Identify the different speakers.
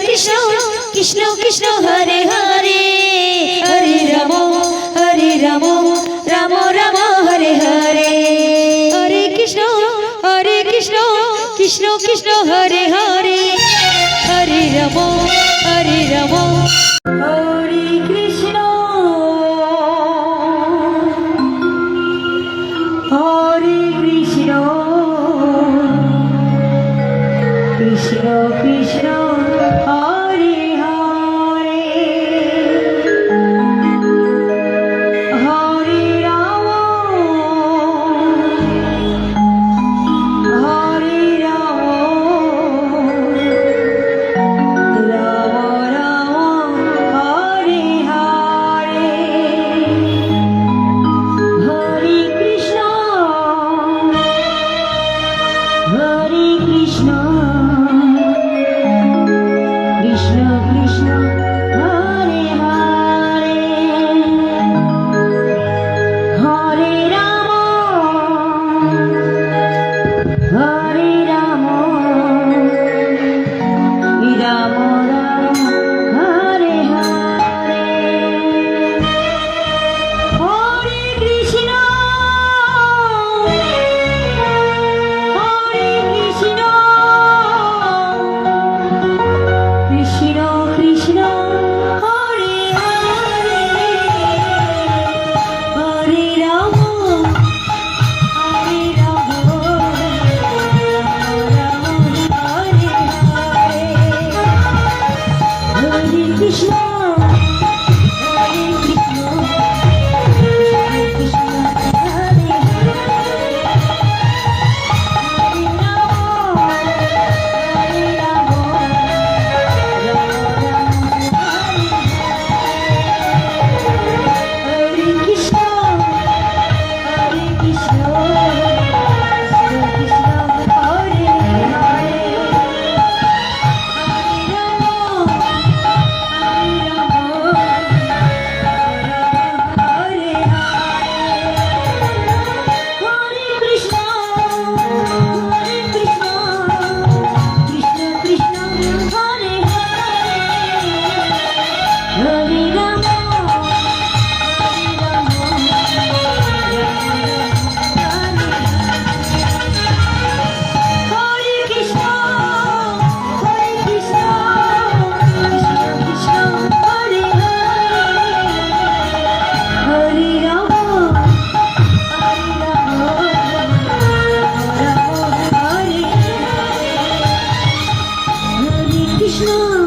Speaker 1: Krishna Krishna Krishna Hare Hare Hare Ram Ram Ram Hare Hare Hare Krishna Krishna Krishna Hare Hare Hare Ram Hare Krishna Krishna Krishna Hare Hare Hare Ram Ram Ram Hare Hare Hare Krishna Krishna Krishna Hare Hare Hare Ram Ram Ram Hare Hare Hare Krishna Krishna Krishna Hare Hare Hare Ram Ram Hare Hare Hare Krishna Krishna Hare Hare Ram Hare Krishna Krishna Krishna Hare Hare Hare Hare Krishna Krishna Krishna Hare Hare Ram Hare Krishna Krishna Krishna Hare Hare Ram Hare Krishna